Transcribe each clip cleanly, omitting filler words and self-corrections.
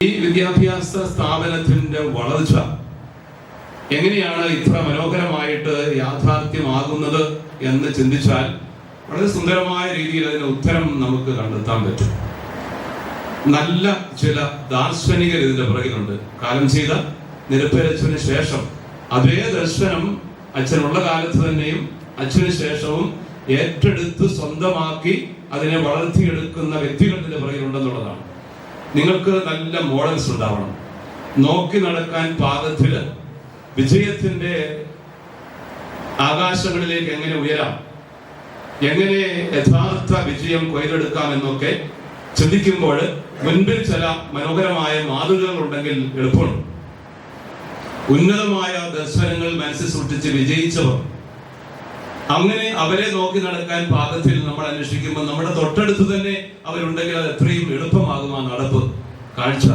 ഈ വിദ്യാഭ്യാസ സ്ഥാപനത്തിന്റെ വളർച്ച എങ്ങനെയാണ് ഇത്ര മനോഹരമായിട്ട് യാഥാർത്ഥ്യമാകുന്നത് എന്ന് ചിന്തിച്ചാൽ വളരെ സുന്ദരമായ രീതിയിൽ അതിന് ഉത്തരം നമുക്ക് കണ്ടെത്താൻ പറ്റും. നല്ല ചില ദാർശനികർ ഇതിന്റെ പുറകിലുണ്ട്. കാലം ചെയ്ത നിരപ്പരച്ചതിന് ശേഷം അതേ ദർശനം അച്ഛനുള്ള കാലത്ത് തന്നെയും അച്ഛന് ശേഷവും ഏറ്റെടുത്ത് സ്വന്തമാക്കി അതിനെ വളർത്തിയെടുക്കുന്ന വ്യക്തികൾ ഇതിന്റെ പുറകിലുണ്ടെന്നുള്ളതാണ്. നിങ്ങൾക്ക് നല്ല മോഡൽസ് ഉണ്ടാവണം. നോക്കി നടക്കാൻ പാകത്തില് വിജയത്തിന്റെ ആകാശങ്ങളിലേക്ക് എങ്ങനെ ഉയരാം, എങ്ങനെ യഥാർത്ഥ വിജയം കൊയ്തെടുക്കാം എന്നൊക്കെ ചിന്തിക്കുമ്പോൾ മുൻപിൽ ചില മനോഹരമായ മാതൃകകൾ ഉണ്ടെങ്കിൽ എളുപ്പമുണ്ട്. ഉന്നതമായ ദർശനങ്ങൾ മനസ്സിൽ സൃഷ്ടിച്ച് വിജയിച്ചവർ, അങ്ങനെ അവരെ നോക്കി നടക്കാൻ പാകത്തിൽ നമ്മൾ അന്വേഷിക്കുമ്പോൾ നമ്മുടെ തൊട്ടടുത്ത് തന്നെ അവരുണ്ടെങ്കിൽ അത് എത്രയും എളുപ്പമാകും ആ നടപ്പ് കാഴ്ച.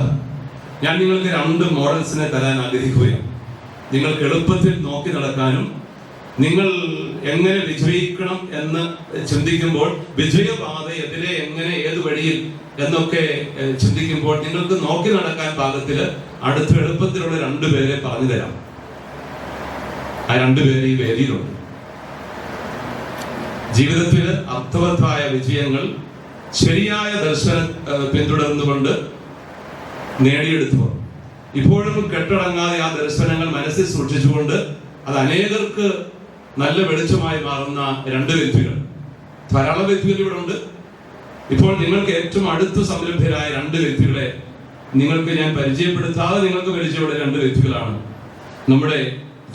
ഞാൻ നിങ്ങൾക്ക് 2 മോഡൽസിനെ തരാൻ ആഗ്രഹിക്കുകയാണ്. നിങ്ങൾക്ക് എളുപ്പത്തിൽ നോക്കി നടക്കാനും നിങ്ങൾ എങ്ങനെ വിജയിക്കണം എന്ന് ചിന്തിക്കുമ്പോൾ വിജയപാത എതിരെ എങ്ങനെ ഏത് വഴിയിൽ എന്നൊക്കെ ചിന്തിക്കുമ്പോൾ നിങ്ങൾക്ക് നോക്കി നടക്കാൻ പാകത്തിൽ അടുത്ത എളുപ്പത്തിലുള്ള 2 പേരെ പറഞ്ഞു തരാം. ആ 2 പേര് ഈ വേദിയിലുണ്ട്. ജീവിതത്തിൽ അർത്ഥവത്തായ വിജയങ്ങൾ ശരിയായ ദർശനം പിന്തുടർന്നുകൊണ്ട് നേടിയെടുത്തവർ, ഇപ്പോഴും കെട്ടടങ്ങാതെ ആ ദർശനങ്ങൾ മനസ്സിൽ സൂക്ഷിച്ചുകൊണ്ട് അത് അനേകർക്ക് നല്ല വെളിച്ചമായി മാറുന്ന 2 വ്യക്തികൾ. ധാരാളം വ്യക്തികൾ ഇവിടെ ഉണ്ട്. ഇപ്പോൾ നിങ്ങൾക്ക് ഏറ്റവും അടുത്ത സംരംഭരായ 2 വ്യക്തികളെ നിങ്ങൾക്ക് ഞാൻ പരിചയപ്പെടുത്താതെ നിങ്ങൾക്ക് പരിചയമുള്ള 2 വ്യക്തികളാണ് നമ്മുടെ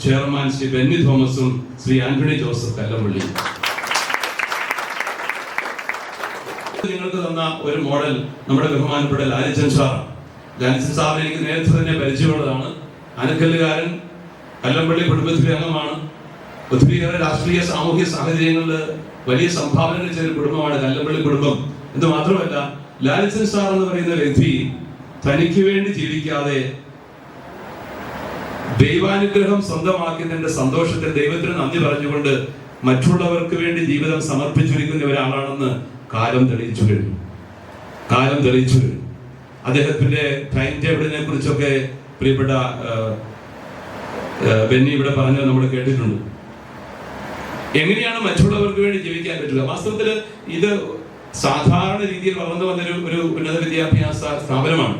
ചെയർമാൻ ശ്രീ ബെന്നി തോമസും ശ്രീ ആന്റണി ജോസഫ് കല്ലമ്പള്ളി. നിങ്ങൾക്ക് തന്ന ഒരു മോഡൽ നമ്മുടെ ബഹുമാനപ്പെട്ട ലാലിച്ചൻ സാറാണ്. ലാലിച്ചൻ സാറിനെ എനിക്ക് നേരത്തെ തന്നെ പരിചയമുള്ളതാണ്. ആനക്കല്ലുകാരൻ, കല്ലമ്പള്ളി കുടുംബത്തിലെ അംഗമാണ്. ഒത്തിരിയേറെ രാഷ്ട്രീയ സാമൂഹ്യ സാഹചര്യങ്ങളിൽ വലിയ സംഭാവനകൾ ചെയ്ത കുടുംബമാണ് കല്ലമ്പള്ളി കുടുംബം. എന്ന് മാത്രമല്ല, ലാലിച്ചൻ സാർ എന്ന് പറയുന്ന വ്യക്തി തനിക്ക് വേണ്ടി ജീവിക്കാതെ ദൈവാനുഗ്രഹം സ്വന്തമാക്കിയതിന്റെ സന്തോഷത്തിൽ ദൈവത്തിന് നന്ദി പറഞ്ഞുകൊണ്ട് മറ്റുള്ളവർക്ക് വേണ്ടി ജീവിതം സമർപ്പിച്ചിരിക്കുന്ന ഒരാളാണെന്ന് കാലം തെളിയിച്ചു കഴിഞ്ഞു. അദ്ദേഹത്തിന്റെ ടൈം ടേബിളിനെ കുറിച്ചൊക്കെ പ്രിയപ്പെട്ട ബെന്നി ഇവിടെ പറഞ്ഞത് നമ്മൾ കേട്ടിട്ടുണ്ട്. എങ്ങനെയാണ് മറ്റുള്ളവർക്ക് വേണ്ടി ജീവിക്കാൻ പറ്റുക? വാസ്തവത്തിൽ ഇത് സാധാരണ രീതിയിൽ വളർന്നു വന്നൊരു ഉന്നത വിദ്യാഭ്യാസ സ്ഥാപനമാണ്.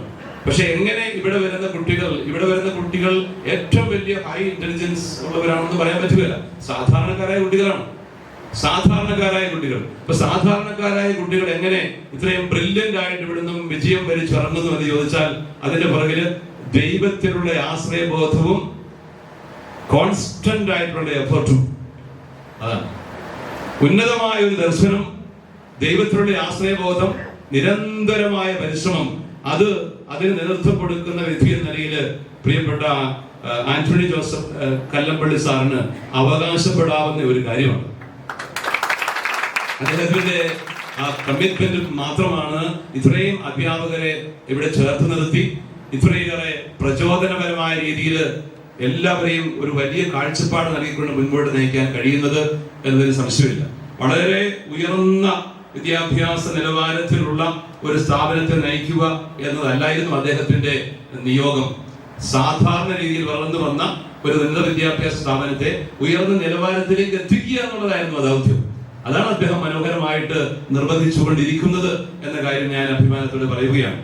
പക്ഷെ എങ്ങനെ ഇവിടെ വരുന്ന കുട്ടികൾ ഏറ്റവും വലിയ ഹൈ ഇന്റലിജൻസ് ഉള്ളവരാണെന്ന് പറയാൻ പറ്റുകയില്ല. സാധാരണക്കാരായ കുട്ടികളാണ്. ഇപ്പൊ സാധാരണക്കാരായ കുട്ടികൾ എങ്ങനെ ഇത്രയും ബ്രില്യന്റ് ആയിട്ട് ഇവിടുന്ന് വിജയം വരിച്ചിറങ്ങുന്നു എന്ന് ചോദിച്ചാൽ അതിന്റെ പുറകില് ദൈവത്തിലുള്ള ആശ്രയബോധവും കോൺസ്റ്റന്റ് ആയിട്ടുള്ള എഫർട്ടും. അതാണ് ഉന്നതമായ ഒരു ദർശനം, ദൈവത്തിലുള്ള ആശ്രയബോധം, നിരന്തരമായ പരിശ്രമം. അതിന് നേതൃത്വം കൊടുക്കുന്ന വ്യക്തി എന്ന നിലയിൽ പ്രിയപ്പെട്ട ആന്റണി ജോസഫ് കല്ലമ്പള്ളി സാറിന് അവകാശപ്പെടാവുന്ന ഒരു കാര്യമാണ്. അദ്ദേഹത്തിന്റെ ആ കമ്മിറ്റ്മെന്റ് മാത്രമാണ് ഇത്രയും അധ്യാപകരെ ഇവിടെ ചേർത്ത് നിർത്തി ഇത്രയേറെ പ്രചോദനപരമായ രീതിയിൽ എല്ലാവരെയും ഒരു വലിയ കാഴ്ചപ്പാട് നൽകിക്കൊണ്ട് മുൻപോട്ട് നയിക്കാൻ കഴിയുന്നത് എന്നതിന് സംശയമില്ല. വളരെ ഉയർന്ന വിദ്യാഭ്യാസ നിലവാരത്തിലുള്ള ഒരു സ്ഥാപനത്തെ നയിക്കുക എന്നതല്ലായിരുന്നു അദ്ദേഹത്തിന്റെ നിയോഗം. സാധാരണ രീതിയിൽ വളർന്നു വന്ന ഒരു ഉന്നത വിദ്യാഭ്യാസ സ്ഥാപനത്തെ ഉയർന്ന നിലവാരത്തിലേക്ക് എത്തിക്കുക എന്നുള്ളതായിരുന്നു ദൗത്യം. അതാണ് അദ്ദേഹം മനോഹരമായിട്ട് നിർബന്ധിച്ചുകൊണ്ടിരിക്കുന്നത് എന്ന കാര്യം ഞാൻ അഭിമാനത്തോടെ പറയുകയാണ്.